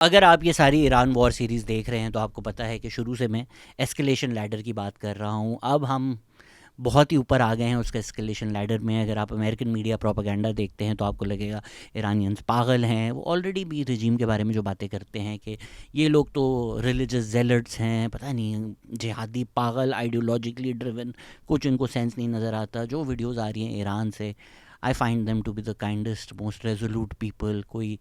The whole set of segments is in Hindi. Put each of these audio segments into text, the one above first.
अगर आप ये सारी ईरान वॉर सीरीज़ देख रहे हैं तो आपको पता है कि शुरू से मैं एस्केलेशन लैडर की बात कर रहा हूँ। अब हम बहुत ही ऊपर आ गए हैं उसका एस्केलेशन लैडर में। अगर आप अमेरिकन मीडिया प्रोपेगेंडा देखते हैं तो आपको लगेगा ईरानियंस पागल हैं। वो ऑलरेडी भी रिजीम के बारे में जो बातें करते हैं कि ये लोग तो रिलीजियस जेलट्स हैं, पता नहीं जिहादी पागल, आइडियोलॉजिकली ड्रिवन, कुछ इनको सेंस नहीं नज़र आता। जो वीडियोज़ आ रही हैं ईरान से, I find them to be the kindest most resolute people. कोई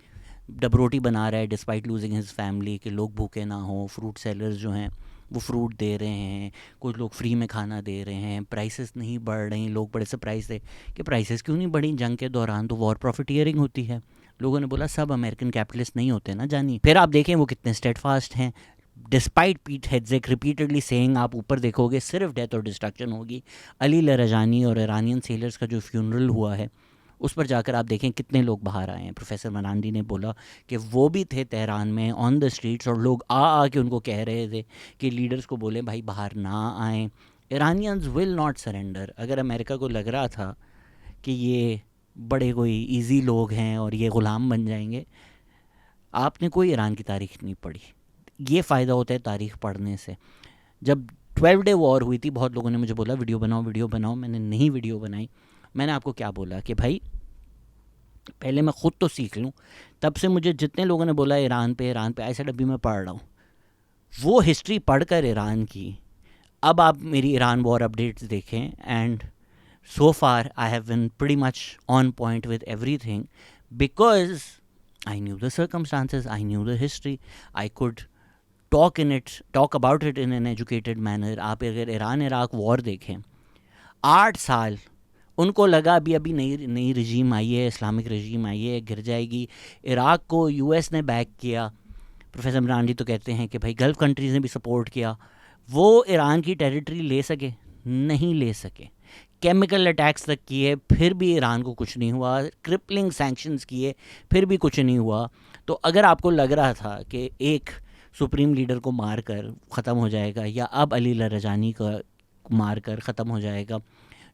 डबरोटी बना रहा है डिस्पाइट लूजिंग हिज फैमिली कि लोग भूखे ना हो। फ्रूट सेलर्स जो हैं वो फ्रूट दे रहे हैं, कुछ लोग फ्री में खाना दे रहे हैं, प्राइसेस नहीं बढ़ रही। लोग बड़े सरप्राइज थे कि प्राइसेस क्यों नहीं बढ़ी, जंग के दौरान तो वॉर प्रॉफिटियरिंग होती है। लोगों ने बोला सब अमेरिकन कैपिटलिस्ट नहीं होते ना जानी। फिर आप देखें वो कितने स्टेडफास्ट हैं डिस्पाइट पीट हेड्जेक रिपीटेडली सेइंग। आप ऊपर देखोगे सिर्फ डेथ और डिस्ट्रक्शन होगी। अली लरजानी और ईरानियन सेलर्स का जो फ्यूनरल हुआ है उस पर जाकर आप देखें कितने लोग बाहर आए हैं। प्रोफेसर मरांडी ने बोला कि वो भी थे तेहरान में ऑन द स्ट्रीट्स और लोग आ के उनको कह रहे थे कि लीडर्स को बोले भाई बाहर ना आएँ, ईरानियंस विल नॉट सरेंडर। अगर अमेरिका को लग रहा था कि ये बड़े कोई इजी लोग हैं और ये ग़ुलाम बन जाएंगे, आपने कोई ईरान की तारीख नहीं पढ़ी। ये फ़ायदा होता है तारीख पढ़ने से। जब 12 डे वॉर हुई थी, बहुत लोगों ने मुझे बोला वीडियो बनाओ। मैंने नहीं वीडियो बनाई। मैंने आपको क्या बोला कि भाई पहले मैं ख़ुद तो सीख लूँ। तब से मुझे जितने लोगों ने बोला ईरान पे आई सेड अभी मैं पढ़ रहा हूँ वो हिस्ट्री पढ़कर ईरान की। अब आप मेरी ईरान वॉर अपडेट्स देखें and so far I have been pretty much on point with everything because I knew the circumstances, I knew the history, I could talk about it in an educated manner. आप अगर ईरान इराक वॉर देखें, 8 साल उनको लगा अभी नई रजीम आई है, इस्लामिक रजीम आई है, गिर जाएगी। इराक़ को यूएस ने बैक किया। प्रोफेसर मरांडी तो कहते हैं कि भाई गल्फ़ कंट्रीज़ ने भी सपोर्ट किया। वो ईरान की टेरिटरी ले सके? नहीं ले सके। केमिकल अटैक्स तक किए फिर भी ईरान को कुछ नहीं हुआ। क्रिपलिंग सैंक्शंस किए फिर भी कुछ नहीं हुआ। तो अगर आपको लग रहा था कि एक सुप्रीम लीडर को मार कर ख़त्म हो जाएगा या अब अली लरजानी को मार कर ख़त्म हो जाएगा,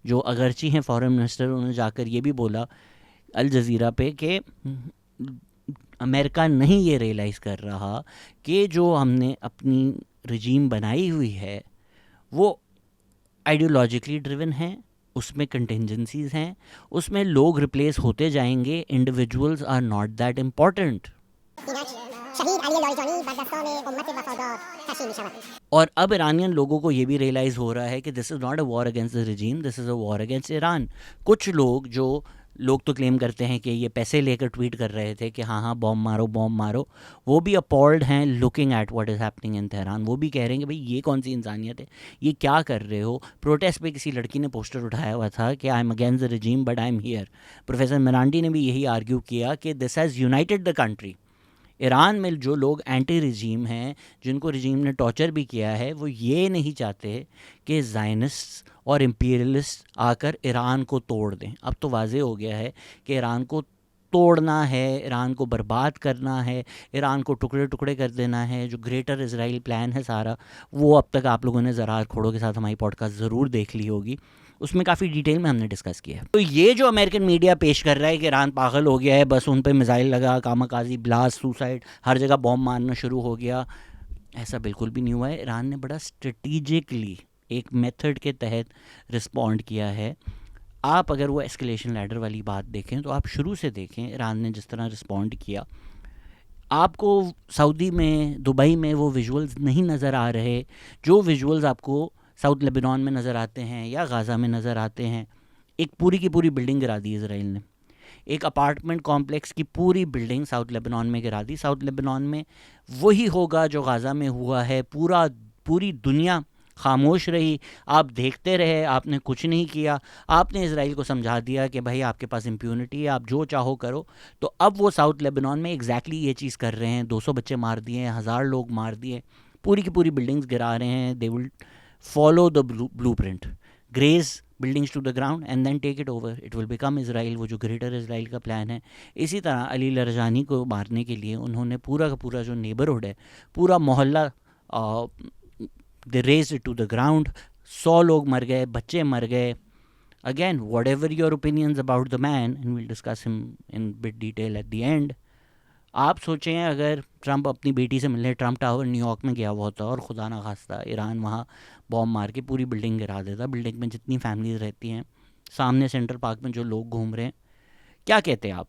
जो अगरची हैं फॉरेन मिनिस्टर, उन्होंने जाकर ये भी बोला अल जज़ीरा पे कि अमेरिका नहीं ये रियलाइज़ कर रहा कि जो हमने अपनी रजीम बनाई हुई है वो आइडियोलॉजिकली ड्रिवन है, उसमें कंटिजेंसीज हैं, उसमें लोग रिप्लेस होते जाएंगे, individuals are not that important. और अब ईरानियन लोगों को ये भी रियलाइज़ हो रहा है कि this is not a war against the रजीम, this is a war against Iran. कुछ लोग तो क्लेम करते हैं कि ये पैसे लेकर ट्वीट कर रहे थे कि हाँ बॉम्ब मारो, वो भी अपॉल्ड हैं looking at what is happening in Tehran. वो भी कह रहे हैं कि भाई ये कौन सी इंसानियत है, ये क्या कर रहे हो। प्रोटेस्ट पे किसी लड़की ने पोस्टर उठाया हुआ था कि I am against the रजीम but I am here. Professor Marandi ने भी यही आर्ग्यू किया कि this has United the country. Iran में जो लोग एंटी रजीम हैं, जिनको रजीम ने टॉर्चर भी किया है, वो ये नहीं चाहते कि ज़ायनिस्ट और इम्पीरियलिस्ट आकर ईरान को तोड़ दें। अब तो वाज़े हो गया है कि ईरान को तोड़ना है, ईरान को बर्बाद करना है, ईरान को टुकड़े टुकड़े कर देना है। जो ग्रेटर इजराइल प्लान है सारा, वो अब तक आप लोगों ने ज़रा खोड़ों के साथ हमारी पॉडकास्ट ज़रूर देख ली होगी, उसमें काफ़ी डिटेल में हमने डिस्कस किया है। तो ये जो अमेरिकन मीडिया पेश कर रहा है कि ईरान पागल हो गया है, बस उन पे मिसाइल लगा, कामाकाजी ब्लास्ट, सुसाइड, हर जगह बॉम्ब मारना शुरू हो गया, ऐसा बिल्कुल भी नहीं हुआ है। ईरान ने बड़ा स्ट्रेटिजिकली एक मेथड के तहत रिस्पॉन्ड किया है। आप अगर वो एस्केलेशन लैडर वाली बात देखें तो आप शुरू से देखें ईरान ने जिस तरह रिस्पॉन्ड किया। आपको सऊदी में, दुबई में वो विजुअल्स नहीं नज़र आ रहे जो विजुअल्स आपको साउथ लेबनान में नज़र आते हैं या गाज़ा में नज़र आते हैं। एक पूरी की पूरी बिल्डिंग गिरा दी इसराइल ने, एक अपार्टमेंट कॉम्प्लेक्स की पूरी बिल्डिंग साउथ लेबनान में गिरा दी। साउथ लेबनान में वही होगा जो गाज़ा में हुआ है। पूरी दुनिया खामोश रही, आप देखते रहे, आपने कुछ नहीं किया। आपने इसराइल को समझा दिया कि भाई आपके पास इम्प्यूनिटी है, आप जो चाहो करो। तो अब वो साउथ लेबनान में एग्जैक्टली ये चीज़ कर रहे हैं। 200 बच्चे मार दिए हैं, 1000 लोग मार दिए, पूरी की पूरी बिल्डिंग्स गिरा रहे हैं। They will follow the blueprint, raze buildings to the ground and then take it over, it will become Israel, वो जो ग्रेटर इसराइल का प्लान है। इसी तरह अली लरजानी को मारने के लिए उन्होंने पूरा का पूरा जो नेबरहुड है, पूरा मोहल्ला, they razed it to the ground. 100 लोग मर गए, बच्चे मर गए। Again whatever your opinions about the man, and we'll discuss him in bit detail at the end, आप सोचें अगर ट्रंप अपनी बेटी से मिलने ट्रंप टावर न्यूयॉर्क में गया हुआ होता और खुदा ना खास्ता ईरान वहाँ बॉम्ब मार के पूरी बिल्डिंग गिरा देता, बिल्डिंग में जितनी फैमिलीज रहती हैं, सामने सेंट्रल पार्क में जो लोग घूम रहे हैं, क्या कहते हैं आप?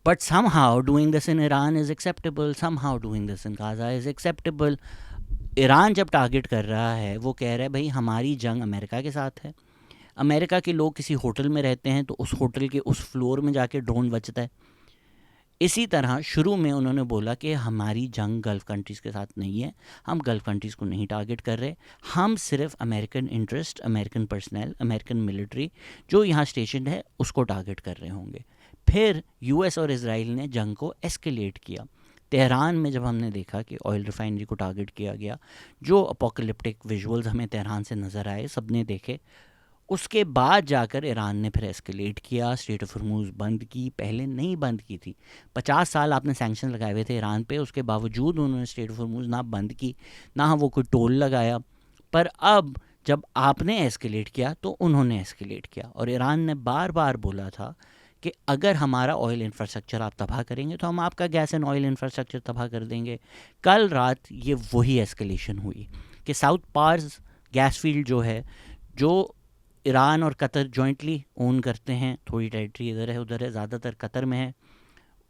But somehow doing this in Iran is acceptable, somehow doing this in Gaza is acceptable. Iran जब टारगेट कर रहा है वो कह रहा है भाई हमारी जंग अमेरिका के साथ है, अमेरिका के लोग किसी होटल में रहते हैं तो उस होटल के उस फ्लोर में जाके ड्रोन बचता है। इसी तरह शुरू में उन्होंने बोला कि हमारी जंग गल्फ़ कंट्रीज़ के साथ नहीं है, हम गल्फ़ कंट्रीज़ को नहीं टारगेट कर रहे, हम सिर्फ American interest, American personal, American military जो यहाँ स्टेशन है उसको टारगेट कर रहे होंगे। फिर यूएस और इजराइल ने जंग को एस्केलेट किया। तेहरान में जब हमने देखा कि ऑयल रिफाइनरी को टारगेट किया गया, जो अपोकलिप्टिक विजुअल्स हमें तेहरान से नज़र आए सबने देखे, उसके बाद जाकर ईरान ने फिर एस्केलेट किया, स्ट्रेट ऑफ हॉर्मुज़ बंद की, पहले नहीं बंद की थी। 50 साल आपने सैंक्शन लगाए हुए थे ईरान पे, उसके बावजूद उन्होंने स्ट्रेट ऑफ हॉर्मुज़ ना बंद की, ना वो कोई टोल लगाया। पर अब जब आपने एस्केलेट किया तो उन्होंने एस्केलेट किया, और ईरान ने बार बार बोला था कि अगर हमारा ऑयल इंफ्रास्ट्रक्चर आप तबाह करेंगे तो हम आपका गैस एंड ऑयल इंफ्रास्ट्रक्चर तबाह कर देंगे। कल रात ये वही एस्केलेशन हुई कि साउथ पार्स गैस फील्ड जो है, जो ईरान और कतर जॉइंटली ओन करते हैं, थोड़ी टेरिटरी इधर है उधर है, ज़्यादातर कतर में है,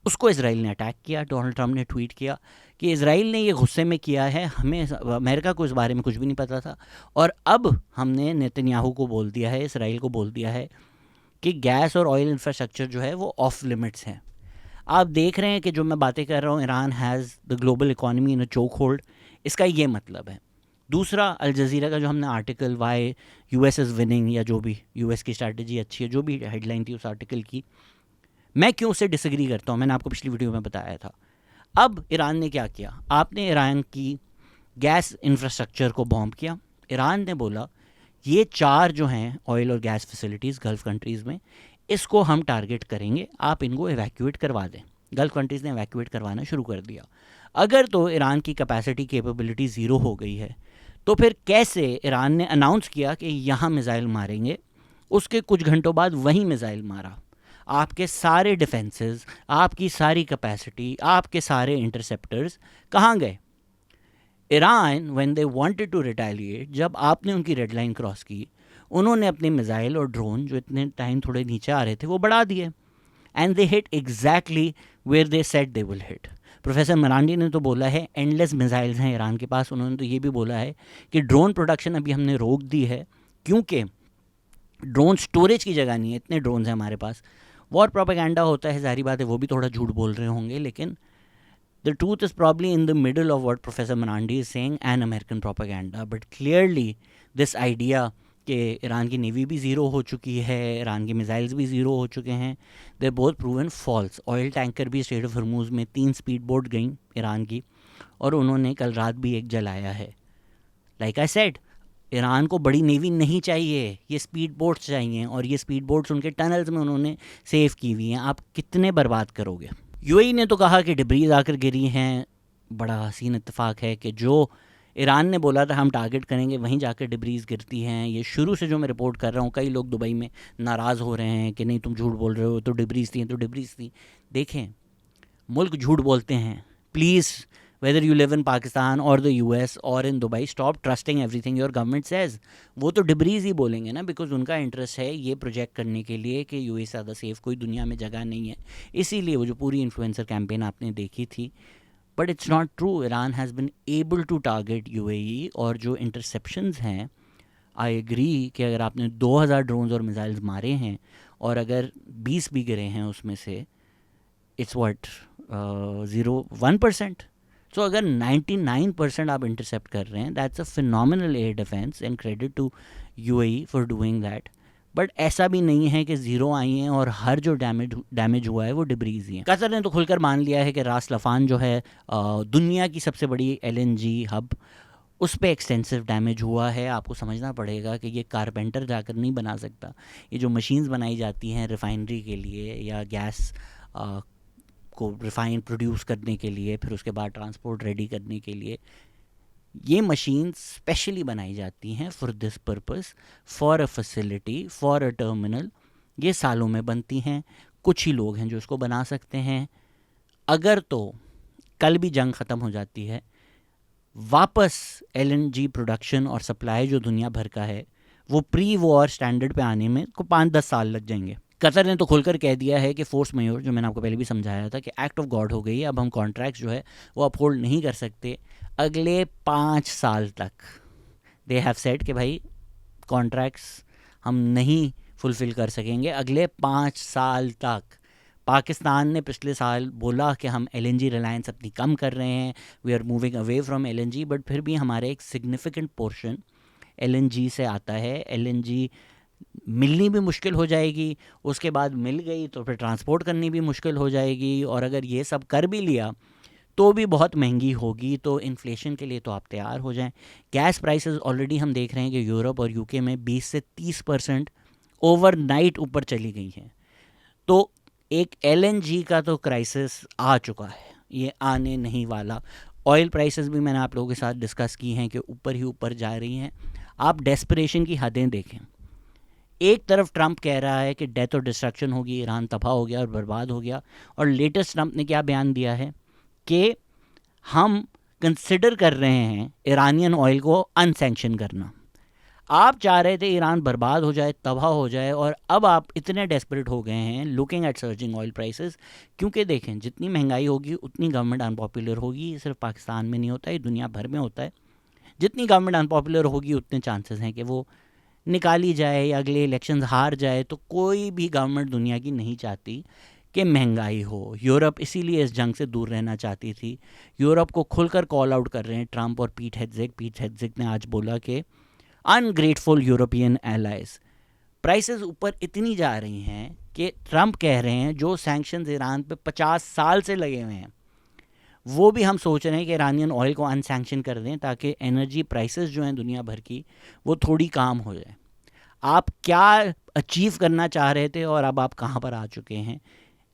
उसको इजराइल ने अटैक किया। डोनाल्ड ट्रंप ने ट्वीट किया कि इजराइल ने ये गुस्से में किया है, हमें अमेरिका को इस बारे में कुछ भी नहीं पता था, और अब हमने नेतन्याहू को बोल दिया है, इसराइल को बोल दिया है कि गैस और ऑयल इंफ्रास्ट्रक्चर जो है वो ऑफ लिमिट्स हैं। आप देख रहे हैं कि जो मैं बातें कर रहा हूँ, Iran has the global economy in a choke hold, इसका ये मतलब है। दूसरा, अल जज़ीरा का जो हमने article why US is winning, या जो भी यूएस की स्ट्रैटेजी अच्छी है, जो भी हेडलाइन थी उस आर्टिकल की, मैं क्यों उससे डिसएग्री करता हूँ, मैंने आपको पिछली वीडियो में बताया था। अब ईरान ने क्या किया, आपने ईरान की गैस इंफ्रास्ट्रक्चर को बॉम्ब किया। ईरान ने बोला ये 4 जो हैं ऑयल और गैस फैसिलिटीज़ गल्फ़ कंट्रीज़ में, इसको हम टारगेट करेंगे, आप इनको एवैक्यूएट करवा दें। गल्फ़ कंट्रीज़ ने एवैक्यूएट करवाना शुरू कर दिया। अगर तो ईरान की कैपेसिटी कैपेबिलिटी ज़ीरो हो गई है, तो फिर कैसे ईरान ने अनाउंस किया कि यहाँ मिसाइल मारेंगे, उसके कुछ घंटों बाद वहीं मिसाइल मारा, आपके सारे डिफेंसेस, आपकी सारी कैपेसिटी, आपके सारे इंटरसेप्टर्स कहाँ गए? Iran when they wanted to retaliate, जब आपने उनकी रेड लाइन क्रॉस की, उन्होंने अपने मिसाइल और ड्रोन जो इतने टाइम थोड़े नीचे आ रहे थे वो बढ़ा दिए, and they hit exactly where they said they will hit. Professor Marandi ने तो बोला है एंडलेस मिसाइल्स हैं ईरान के पास। उन्होंने तो ये भी बोला है कि ड्रोन प्रोडक्शन अभी हमने रोक दी है क्योंकि ड्रोन स्टोरेज की जगह नहीं है, इतने ड्रोन्स हैं हमारे पास। वॉर प्रोपेगेंडा होता है, जाहिर बात है वो भी थोड़ा झूठ बोल रहे होंगे, लेकिन the truth is probably in the middle of what Professor Manandi is saying and American propaganda. But clearly this idea कि ईरान की नेवी भी ज़ीरो हो चुकी है, ईरान के मिसाइल्स भी ज़ीरो हो चुके हैं, they both proven false. Oil tanker भी स्ट्रेट ऑफ हॉर्मुज़ में 3 स्पीड बोट गई ईरान की, और उन्होंने कल रात भी एक जलाया है। लाइक आई सेड, ईरान को बड़ी नेवी नहीं चाहिए, ये स्पीड बोट्स चाहिए, और ये स्पीड बोट्स उनके टनल्स में उन्होंने सेव की हुई हैं। आप कितने बर्बाद करोगे? यूएई ने तो कहा कि डिब्रीज आकर गिरी हैं। बड़ा हसीन इत्तेफाक है कि जो ईरान ने बोला था हम टारगेट करेंगे, वहीं जाकर डिब्रीज गिरती हैं। ये शुरू से जो मैं रिपोर्ट कर रहा हूँ, कई लोग दुबई में नाराज़ हो रहे हैं कि नहीं तुम झूठ बोल रहे हो, तो डिब्रीज थी तो डिब्रीज थी। देखें, मुल्क झूठ बोलते हैं। Please, whether you live in Pakistan or the US or in Dubai, stop trusting everything your government says. वो तो डिब्रीज ही बोलेंगे ना, बिकॉज उनका इंटरेस्ट है ये प्रोजेक्ट करने के लिए कि यूएई से ज़्यादा सेफ कोई दुनिया में जगह नहीं है। इसीलिए वो जो पूरी इन्फ्लुएंसर कैंपेन आपने देखी थी, but it's not true. Iran has been able to target UAE, और जो इंटरसेप्शंस हैं, आई एग्री कि अगर आपने 2000 ड्रोन्स और मिसाइल्स मारे हैं और अगर 20 भी गिरे हैं उसमें से, इट्स व्हाट 0.1%। सो अगर 99% आप इंटरसेप्ट कर रहे हैं, that's a phenomenal air defence and credit to UAE for doing that. But ऐसा भी नहीं है कि ज़ीरो आई हैं और हर जो डैमेज हुआ है वो डिब्रीज ही है। कतर ने तो खुलकर मान लिया है कि रास लफान जो है दुनिया की सबसे बड़ी एलएनजी हब, उस पर एक्सटेंसिव डैमेज हुआ है। आपको समझना पड़ेगा कि ये कारपेंटर जाकर नहीं बना सकता। ये जो मशीन्स बनाई जाती हैं रिफाइनरी के लिए या गैस को रिफाइन प्रोड्यूस करने के लिए, फिर उसके बाद ट्रांसपोर्ट रेडी करने के लिए, ये मशीन स्पेशली बनाई जाती हैं for this purpose, for a facility, for a terminal. ये सालों में बनती हैं, कुछ ही लोग हैं जो इसको बना सकते हैं। अगर तो कल भी जंग ख़त्म हो जाती है, वापस LNG प्रोडक्शन और सप्लाई जो दुनिया भर का है वो प्री वॉर स्टैंडर्ड पे आने में को 5-10 साल लग जाएंगे। कतर ने तो खुलकर कह दिया है कि फोर्स मेजर, जो मैंने आपको पहले भी समझाया था कि एक्ट ऑफ गॉड हो गई है, अब हम कॉन्ट्रैक्ट जो है वो अपहोल्ड नहीं कर सकते अगले 5 साल तक। दे हैव सेड कि भाई कॉन्ट्रैक्ट्स हम नहीं फुलफ़िल कर सकेंगे अगले 5 साल तक। पाकिस्तान ने पिछले साल बोला कि हम LNG रिलायंस अपनी कम कर रहे हैं, we are moving away from LNG, but फिर भी हमारे एक सिग्निफिकेंट पोर्शन LNG से आता है। LNG मिलनी भी मुश्किल हो जाएगी, उसके बाद मिल गई तो फिर ट्रांसपोर्ट करनी भी मुश्किल हो जाएगी, और अगर ये सब कर भी लिया तो भी बहुत महंगी होगी। तो इन्फ्लेशन के लिए तो आप तैयार हो जाएं। गैस प्राइसेस ऑलरेडी हम देख रहे हैं कि यूरोप और UK में 20 से 30% ओवरनाइट ऊपर चली गई हैं। तो एक LNG का तो क्राइसिस आ चुका है, ये आने नहीं वाला। ऑयल प्राइसेस भी मैंने आप लोगों के साथ डिस्कस की हैं कि ऊपर ही ऊपर जा रही हैं। आप डेस्परेशन की हदें देखें। एक तरफ ट्रंप कह रहा है कि डेथ और डिस्ट्रक्शन होगी, ईरान तबाह हो गया और बर्बाद हो गया, और लेटेस्ट ट्रंप ने क्या बयान दिया है कि हम कंसिडर कर रहे हैं ईरानियन ऑयल को अनसैंक्शन करना। आप चाह रहे थे ईरान बर्बाद हो जाए, तबाह हो जाए, और अब आप इतने डेस्परेट हो गए हैं looking at surging oil prices, क्योंकि देखें जितनी महंगाई होगी उतनी गवर्नमेंट अनपॉपुलर होगी। ये सिर्फ पाकिस्तान में नहीं होता है, दुनिया भर में होता है। जितनी गवर्नमेंट अनपॉपुलर होगी उतने चांसेस हैं कि वो निकाली जाए या अगले इलेक्शंस हार जाए। तो कोई भी गवर्नमेंट दुनिया की नहीं चाहती कि महंगाई हो। यूरोप इसीलिए इस जंग से दूर रहना चाहती थी। यूरोप को खुलकर कॉल आउट कर रहे हैं ट्रंप और पीट हेग्सेक ने आज बोला कि अनग्रेटफुल यूरोपियन एलाइज। प्राइसेस ऊपर इतनी जा रही हैं कि ट्रंप कह रहे हैं जो सैंक्शंस ईरान पे 50 साल से लगे हुए हैं वो भी हम सोच रहे हैं कि ईरानियन ऑयल को अनसैंक्शन कर दें, ताकि एनर्जी प्राइसेस जो हैं दुनिया भर की वो थोड़ी काम हो जाए। आप क्या अचीव करना चाह रहे थे और अब आप कहाँ पर आ चुके हैं।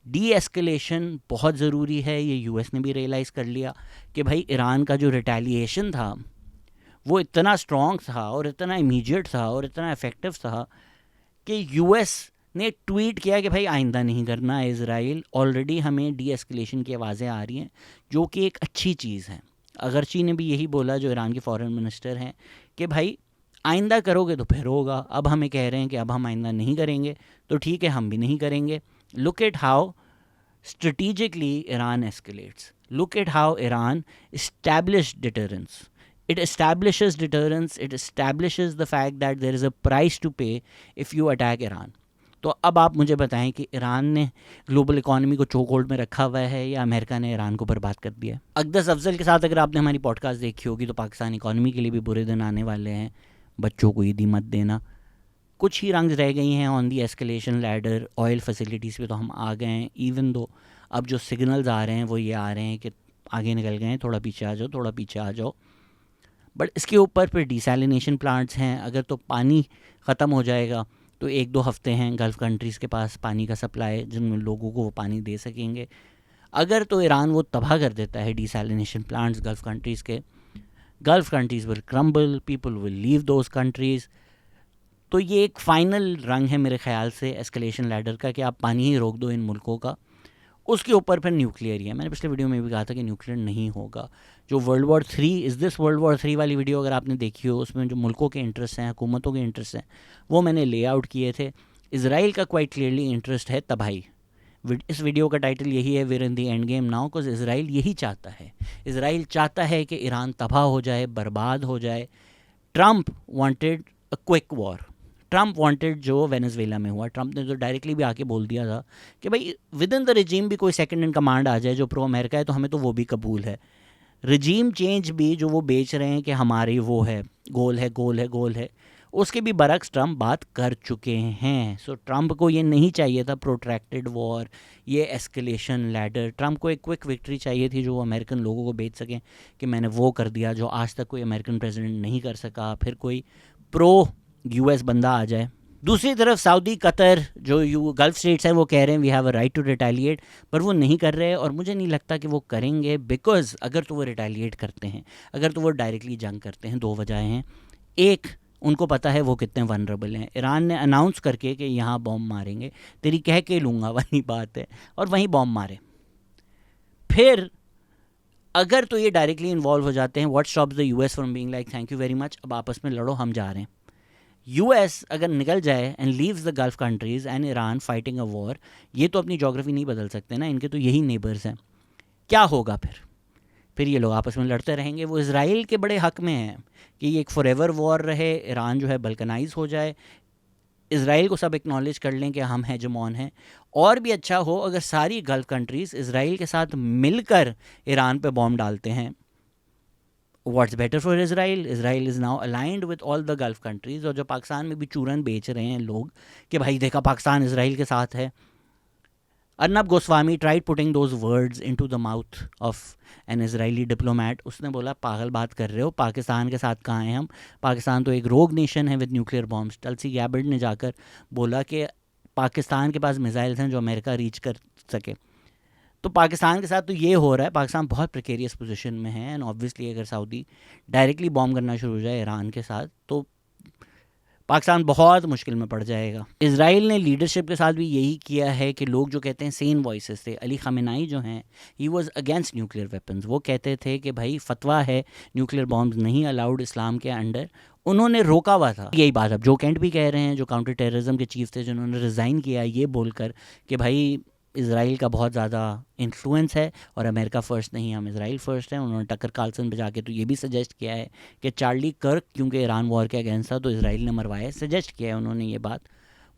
डी एस्केलेशन बहुत ज़रूरी है। ये US ने भी रियलाइज़ कर लिया कि भाई ईरान का जो रिटेलिएशन था वो इतना स्ट्रॉन्ग था और इतना इमीडिएट था और इतना इफ़ेक्टिव था कि US ने ट्वीट किया कि भाई आइंदा नहीं करना है इज़राइल। ऑलरेडी हमें डी एस्केलेशन की आवाज़ें आ रही हैं, जो कि एक अच्छी चीज़ है। अगरची ने भी यही बोला, जो ईरान के फॉरेन मिनिस्टर हैं, कि भाई आइंदा करोगे तो फिर होगा। अब हमें कह रहे हैं कि अब हम आइंदा नहीं करेंगे, तो ठीक है हम भी नहीं करेंगे। Look at how strategically Iran escalates. Look at how Iran established deterrence. It establishes deterrence. It establishes the fact that there is a price to pay if you attack Iran. तो अब आप मुझे बताएं कि ईरान ने ग्लोबल इकोनॉमी को चोक होल्ड में रखा हुआ है या अमेरिका ने ईरान को बर्बाद कर दिया है। अक़दस अफजल के साथ अगर आपने हमारी पॉडकास्ट देखी होगी तो पाकिस्तान इकोनॉमी के लिए भी बुरे दिन आने वाले हैं। बच्चों को ईदी मत देना। कुछ ही रंग रह गई हैं on the escalation ladder. Oil facilities पे तो हम आ गए हैं, इवन दो अब जो सिग्नल्स आ रहे हैं वो ये आ रहे हैं कि आगे निकल गए हैं, थोड़ा पीछे आ जाओ, थोड़ा पीछे आ जाओ। बट इसके ऊपर फिर डिसैलिनेशन प्लांट्स हैं। अगर तो पानी ख़त्म हो जाएगा तो 1-2 हफ्ते हैं गल्फ़ कंट्रीज़ के पास पानी का सप्लाई, जिनमें लोगों को वो पानी दे सकेंगे। अगर तो ईरान वो तबाह कर देता है डिसैलिनेशन प्लांट्स गल्फ़ कंट्रीज़ के, gulf countries will crumble, people will leave those countries. तो ये एक फ़ाइनल रंग है मेरे ख़्याल से एस्केलेशन लैडर का, कि आप पानी ही रोक दो इन मुल्कों का। उसके ऊपर फिर न्यूक्लियर ही है। मैंने पिछले वीडियो में भी कहा था कि न्यूक्लियर नहीं होगा। जो world war 3 is this world war 3 वाली वीडियो अगर आपने देखी हो, उसमें जो मुल्कों के इंटरेस्ट हैं, हुकूमतों के इंटरेस्ट हैं, वो मैंने ले आउट किए थे। इसराइल का क्वाइट क्लियरली इंटरेस्ट है तबाही। इस वीडियो का टाइटल यही है, we're in the end game now, because Israel यही चाहता है। इसराइल चाहता है कि ईरान तबाह हो जाए, बर्बाद हो जाए। Trump wanted a quick war. Trump wanted जो वेनेजुएला में हुआ। ट्रंप ने तो डायरेक्टली भी आके बोल दिया था कि भाई विद इन द रिजीम भी कोई सेकंड इन कमांड आ जाए जो प्रो अमेरिका है तो हमें तो वो भी कबूल है। रिजीम चेंज भी जो वो बेच रहे हैं कि हमारी वो है, गोल है, गोल है, गोल है, उसके भी बरक्स ट्रंप बात कर चुके हैं। सो ट्रंप को ये नहीं चाहिए था प्रोट्रैक्टेड वॉर, ये एस्केलेशन लैडर। ट्रंप को एक क्विक विक्ट्री चाहिए थी जो वो अमेरिकन लोगों को बेच सकें कि मैंने वो कर दिया जो आज तक कोई अमेरिकन प्रेसिडेंट नहीं कर सका। फिर कोई प्रो US बंदा आ जाए। दूसरी तरफ सऊदी, कतर, जो गल्फ़ स्टेट्स हैं, वो कह रहे हैं we have a right to retaliate, पर वो नहीं कर रहे और मुझे नहीं लगता कि वो करेंगे। बिकॉज अगर तो वो रिटेलिएट करते हैं, अगर तो वो डायरेक्टली जंग करते हैं, 2 वजह हैं। एक, उनको पता है वो कितने वनरेबल हैं। ईरान ने अनाउंस करके कि यहाँ बॉम्ब मारेंगे, तेरी कह के लूँगा वाली बात है, और वहीं बॉम्ब मारे। फिर अगर तो ये डायरेक्टली इन्वॉल्व हो जाते हैं, what stops the US from being like thank you very much, अब आपस में लड़ो, हम जा रहे हैं। यूएस अगर निकल जाए and leaves the gulf countries and Iran fighting a war, ये तो अपनी जोग्राफी नहीं बदल सकते ना, इनके तो यही नेबर्स हैं, क्या होगा फिर ये लोग आपस में लड़ते रहेंगे। वो इसराइल के बड़े हक में हैं कि ये एक फॉरएवर वॉर रहे, ईरान जो है बल्कनाइज हो जाए, इसराइल को सब एक्नॉलेज कर लें कि हम हेजमॉन हैं। और भी अच्छा हो अगर सारी गल्फ कंट्रीज़ इसराइल के साथ मिलकर ईरान पे बॉम्ब डालते हैं। What's better for Israel, Israel is now aligned with all the gulf countries. और जो पाकिस्तान में भी चूरन बेच रहे हैं लोग कि भाई देखा पाकिस्तान इसराइल के साथ है। Arnab Goswami tried putting those words into the mouth of N Israeli diplomat. उसने बोला पागल बात कर रहे हो, पाकिस्तान के साथ कहाँ हैं हम, पाकिस्तान तो एक रोग नेशन है विद न्यूक्लियर बॉम्ब्स। टल्सी गैबर्ड ने जाकर बोला कि पाकिस्तान के पास मिसाइल्स हैं जो अमेरिका रीच कर सके। तो पाकिस्तान के साथ तो ये हो रहा है, पाकिस्तान बहुत प्रिकेरियस पोजीशन में है। एंड ऑब्वियसली अगर सऊदी डायरेक्टली बॉम्ब करना शुरू हो जाए ईरान के साथ तो पाकिस्तान बहुत मुश्किल में पड़ जाएगा। इसराइल ने लीडरशिप के साथ भी यही किया है कि लोग जो कहते हैं सेन वॉइसेस थे, अली खामेनाई जो हैं he was against nuclear weapons. वो कहते थे कि भाई फतवा है न्यूक्लियर बॉम्ब्स नहीं अलाउड इस्लाम के अंडर, उन्होंने रोका हुआ था। यही बात अब जो कैंट भी कह रहे हैं, जो काउंटर टेररिज्म के चीफ थे, जिन्होंने रिज़ाइन किया ये बोलकर कि भाई इसराइल का बहुत ज़्यादा इन्फ्लुएंस है और अमेरिका फ़र्स्ट नहीं, हम इसराइल फ़र्स्ट हैं। उन्होंने टकर कार्लसन पे जाके तो ये भी सजेस्ट किया है कि चार्ली कर्क क्योंकि ईरान वॉर के अगेंस्ट था तो इसराइल ने मरवाया, सजेस्ट किया है उन्होंने ये बात।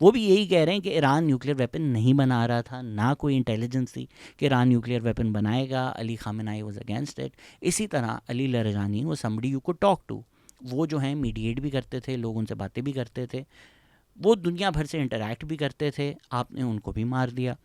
वो भी यही कह रहे हैं कि ईरान न्यूक्लियर वेपन नहीं बना रहा था, ना कोई इंटेलिजेंस थी कि ईरान न्यूक्लियर वेपन बनाएगा। Ali Khamenei was against it. इसी तरह अली लरजानी वो somebody you could talk to, वो जो है मीडिएट भी करते थे, लोग उनसे बातें भी करते थे, वो दुनिया भर से इंटरेक्ट भी करते थे। आपने उनको भी मार दिया।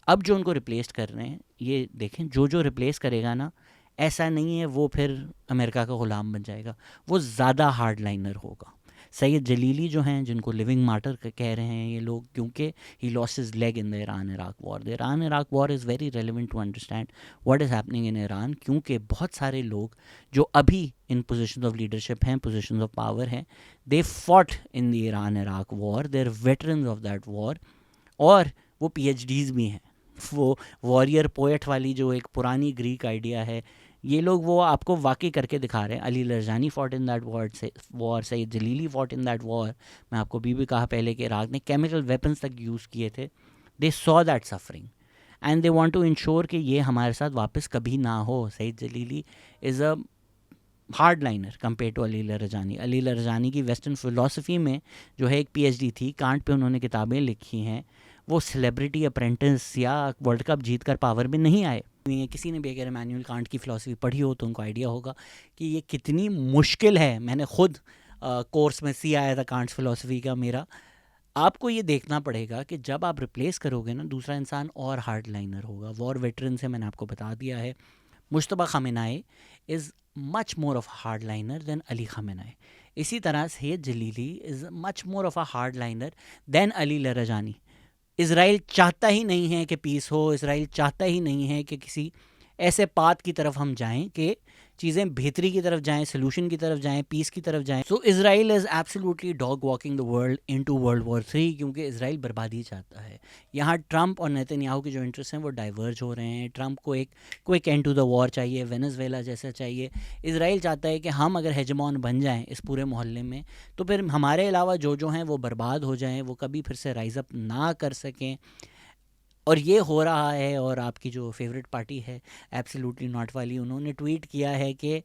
अब जो उनको रिप्लेस कर रहे हैं, ये देखें जो जो रिप्लेस करेगा ना, ऐसा नहीं है वो फिर अमेरिका का ग़ुलाम बन जाएगा, वो ज़्यादा हार्ड लाइनर होगा। सैयद जलीली जो हैं, जिनको लिविंग मार्टर कह रहे हैं ये लोग, क्योंकि he lost his leg in the Iran Iraq war. The Iran Iraq war is very relevant to understand what is happening in Iran, क्योंकि बहुत सारे लोग जो अभी इन पोजीशन ऑफ लीडरशिप हैं, पोजीशन ऑफ पावर हैं, they fought in the Iran Iraq war, they are veterans of that war, और वो PhDs भी हैं। वो वॉरियर पोएट वाली जो एक पुरानी ग्रीक आइडिया है, ये लोग वो आपको वाकई करके दिखा रहे हैं। Ali Larijani fought in that war, Syed Jalili fought in that war. मैं आपको भी कहा पहले कि इराक ने केमिकल वेपन्स तक यूज़ किए थे। They saw that suffering and they want to ensure कि ये हमारे साथ वापस कभी ना हो। Syed Jalili is a hardliner compare to Ali Larijani. Ali Larijani की वेस्टर्न फ़िलासफ़ी में जो है एक PhD थी, कांट पे उन्होंने किताबें लिखी हैं। वो सेलिब्रिटी अप्रेंटिस या वर्ल्ड कप जीत कर पावर में नहीं आए। किसी ने भी अगर इमैनुअल कांट की फ़िलासफ़ी पढ़ी हो तो उनको आइडिया होगा कि ये कितनी मुश्किल है। मैंने खुद कोर्स में सी आया था कांट्स फ़िलासफ़ी का मेरा। आपको ये देखना पड़ेगा कि जब आप रिप्लेस करोगे ना, दूसरा इंसान और हार्ड लाइनर होगा। वॉर वेटरन से मैंने आपको बता दिया है, Mojtaba Khamenei is much more of hardliner than Ali Khamenei. इसी तरह Syed Jalili is much more of a hardliner than Ali Larijani. Israel चाहता ही नहीं है कि पीस हो, इसराइल चाहता ही नहीं है कि किसी ऐसे पाथ की तरफ हम जाएं कि चीज़ें बेहतरी की तरफ जाएं, सोल्यूशन की तरफ जाएं, पीस की तरफ जाएं। So Israel is absolutely dog walking the world into world war 3, क्योंकि इसराइल बर्बादी चाहता है। यहाँ ट्रंप और नेतन्याहू के जो इंटरेस्ट हैं वो डाइवर्ज हो रहे हैं। ट्रंप को एक quick end to the war चाहिए, वेनेजुएला जैसा चाहिए। इसराइल चाहता है कि हम अगर हेजमॉन बन जाएं इस पूरे मोहल्ले में तो फिर हमारे अलावा जो हैं वो बर्बाद हो जाएं, वो कभी फिर से राइज़ अप ना कर सकें। और ये हो रहा है। और आपकी जो फेवरेट पार्टी है एब्सोल्युटली नॉट वाली, उन्होंने ट्वीट किया है कि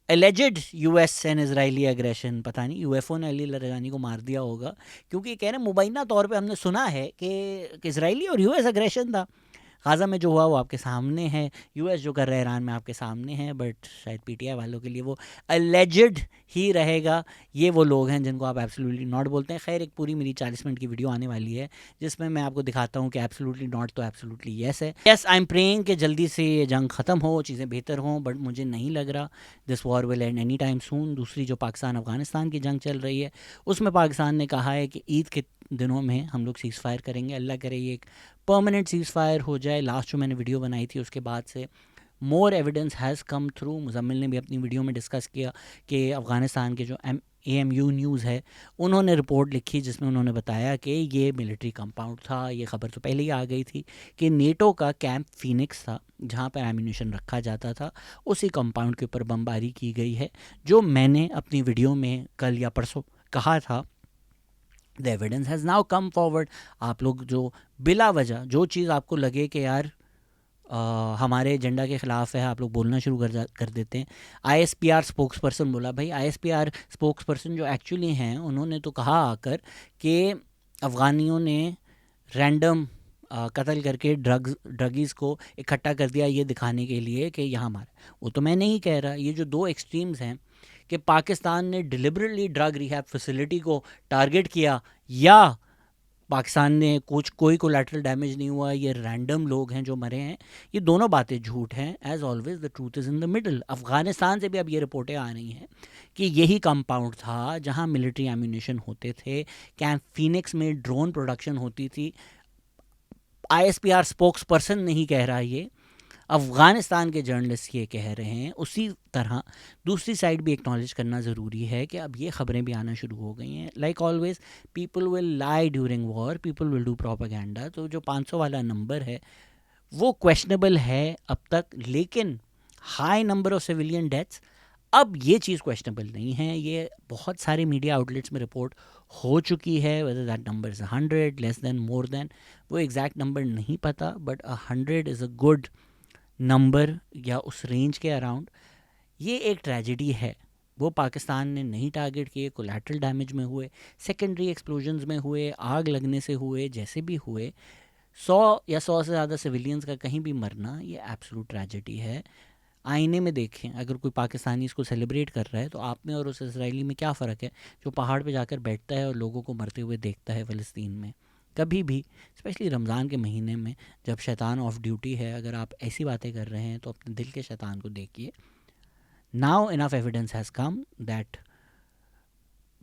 alleged US and Israeli aggression, पता नहीं UFO ने अली लरजानी को मार दिया होगा, क्योंकि कह रहे हैं मुबैना तौर पे हमने सुना है कि इसराइली और US एग्रेशन था। गाज़ा में जो हुआ वो आपके सामने है, US जो कर रहा है ईरान में आपके सामने है, बट शायद PTI वालों के लिए वो एलिजेड ही रहेगा। ये वो लोग हैं जिनको आप एब्सोल्युटली नॉट बोलते हैं। खैर एक पूरी मेरी 40 मिनट की वीडियो आने वाली है जिसमें मैं आपको दिखाता हूँ कि एब्सोल्युटली नॉट तो एब्सोल्युटली येस है। येस, आई एम प्रेइंग कि जल्दी से ये जंग ख़त्म हो, चीज़ें बेहतर हों, बट मुझे नहीं लग रहा this war will and any time soon. दूसरी जो पाकिस्तान अफगानिस्तान की जंग चल रही है उसमें पाकिस्तान ने कहा है कि ईद के दिनों में हम लोग सीज़ फायर करेंगे। अल्लाह करे ये एक परमानेंट सीज़ फायर हो जाए। लास्ट जो मैंने वीडियो बनाई थी उसके बाद से मोर evidence has come through. Muzammil ने भी अपनी वीडियो में डिस्कस किया कि अफ़गानिस्तान के जो AMU न्यूज़ है, उन्होंने रिपोर्ट लिखी जिसमें उन्होंने बताया कि ये मिलिट्री कंपाउंड था। ये खबर तो पहले ही आ गई थी कि नेटो का कैंप फीनिक्स था जहाँ पर एम्यूनेशन रखा जाता था, उसी कंपाउंड के ऊपर बमबारी की गई है। जो मैंने अपनी वीडियो में कल या परसों कहा था, the evidence has now come forward. आप लोग जो बिला वजह जो चीज़ आपको लगे कि यार हमारे एजेंडा के ख़िलाफ़ है, आप लोग बोलना शुरू कर देते हैं। ISPR स्पोक्स पर्सन बोला, भाई ISPR स्पोक्स पर्सन जो एक्चुअली हैं उन्होंने तो कहा आकर कि अफ़गानियों ने रैंडम कत्ल करके ड्रगीज़ को इकट्ठा कर दिया ये दिखाने के लिए कि यहाँ हमारा। वो तो मैं नहीं कह रहा। ये जो दो एक्सट्रीम्स हैं कि पाकिस्तान ने डिलिबरेटली ड्रग रिहैब फैसिलिटी को टारगेट किया या पाकिस्तान ने कोई कोलैटरल डैमेज नहीं हुआ, ये रैंडम लोग हैं जो मरे हैं, ये दोनों बातें झूठ हैं। As always the truth is in the middle. Afghanistan से भी अब ये रिपोर्टें आ रही हैं कि यही कंपाउंड था जहां मिलिट्री एम्यूनेशन होते थे, कैंप फीनिक्स में ड्रोन प्रोडक्शन होती थी। ISPR स्पोक्स पर्सन नहीं कह रहा, ये अफ़गानिस्तान के जर्नलिस्ट ये कह रहे हैं। उसी तरह दूसरी साइड भी एक्नॉलेज करना ज़रूरी है कि अब ये ख़बरें भी आना शुरू हो गई हैं। Like always people will lie during war, people will do propaganda. तो जो 500 वाला नंबर है वो क्वेश्चनेबल है अब तक, लेकिन high number of civilian deaths अब ये चीज़ क्वेश्चनेबल नहीं है। ये बहुत सारे मीडिया आउटलेट्स में रिपोर्ट हो चुकी है। Whether that number is 100, less than, more than, वो एग्जैक्ट नंबर नहीं पता, but 100 is a good number या उस रेंज के अराउंड। ये एक ट्रेजेडी है। वो पाकिस्तान ने नहीं टारगेट किए, कोलैटरल डैमेज में हुए, सेकेंडरी एक्सप्लोजन्स में हुए, आग लगने से हुए, जैसे भी हुए, 100 या 100 से ज़्यादा सिविलियंस का कहीं भी मरना ये एब्सोल्यूट ट्रेजेडी है। आईने में देखें, अगर कोई पाकिस्तानी इसको सेलिब्रेट कर रहा है तो आप में और उस इसराइली में क्या फ़र्क है जो पहाड़ पे जाकर बैठता है और लोगों को मरते हुए देखता है फ़लस्तीन में। कभी भी, स्पेशली रमज़ान के महीने में जब शैतान ऑफ ड्यूटी है, अगर आप ऐसी बातें कर रहे हैं तो अपने दिल के शैतान को देखिए। Now enough evidence has come that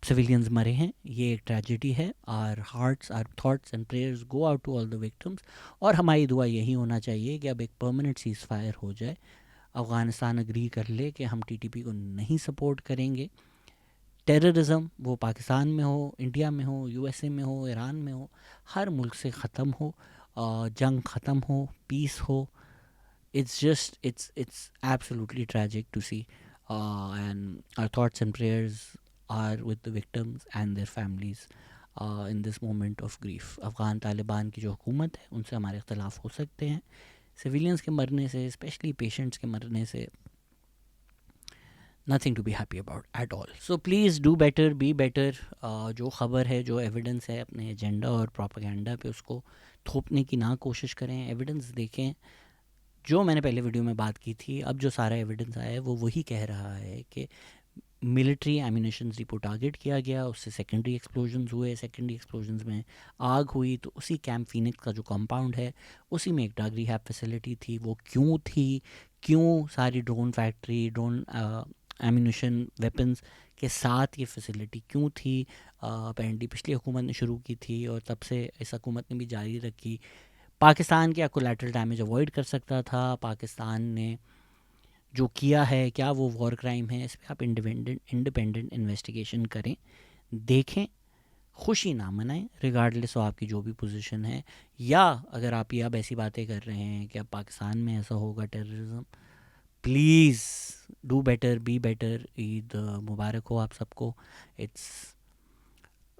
civilians मरे हैं, ये एक ट्रेजेडी है। Our hearts, our thoughts and prayers go out to all the victims. और हमारी दुआ यही होना चाहिए कि अब एक परमानेंट सीज़ फायर हो जाए, अफ़गानिस्तान अग्री कर ले कि हम TTP को नहीं सपोर्ट करेंगे। टेररिज़म वो पाकिस्तान में हो, इंडिया में हो, USA में हो, ईरान में हो, हर मुल्क से ख़त्म हो, जंग ख़त्म हो, पीस हो। It's absolutely tragic to see, and our thoughts and prayers are with the victims and their families in this moment of grief. Afghan Taliban की जो हुकूमत है उनसे हमारे इख्तलाफ हो सकते हैं, सिविलियंस के मरने से, स्पेशली पेशेंट्स के मरने से nothing to be happy about at all. So please do better, be better. जो ख़बर है, जो एविडेंस है, अपने एजेंडा और प्रोपेगेंडा पे उसको थोपने की ना कोशिश करें। एविडेंस देखें। जो मैंने पहले वीडियो में बात की थी, अब जो सारा एविडेंस आया है वो वही कह रहा है कि मिलिट्री एम्यूनेशन डिपो टारगेट किया गया, उससे सेकेंडरी एक्सप्लोजन्स हुए, सेकेंडरी एक्सप्लोजन्स में आग हुई। तो उसी कैंप फीनिक्स का जो कंपाउंड है उसी में एक ड्रग रिहैब फैसिलिटी थी। वो क्यों थी, क्यों सारी drone factory, drone ammunition weapons के साथ ये फैसिलिटी क्यों थी, अपेरेंटली पिछली हुकूमत ने शुरू की थी और तब से इस हुकूमत ने भी जारी रखी। पाकिस्तान क्या कोलैटरल डैमेज अवॉइड कर सकता था? पाकिस्तान ने जो किया है क्या वो वॉर क्राइम है? इस पर आप इंडिपेंडेंट इन्वेस्टिगेशन करें, देखें, खुशी ना मनाएं रिगार्डलेस ऑफ आपकी जो भी पोजीशन है। या अगर आप ये अब ऐसी बातें कर रहे हैं कि अब पाकिस्तान में ऐसा होगा terrorism, please do better, be better. Eid मुबारक हो आप सबको। It's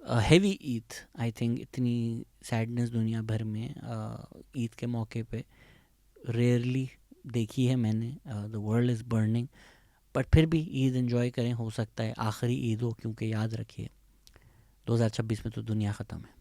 heavy Eid, I think. इतनी सैडनेस दुनिया भर में ईद के मौके पे रेयरली देखी है मैंने। The world is burning, but फिर भी ईद एंजॉय करें। हो सकता है आखिरी ईद हो, क्योंकि याद रखिए 2026 में तो दुनिया ख़त्म है।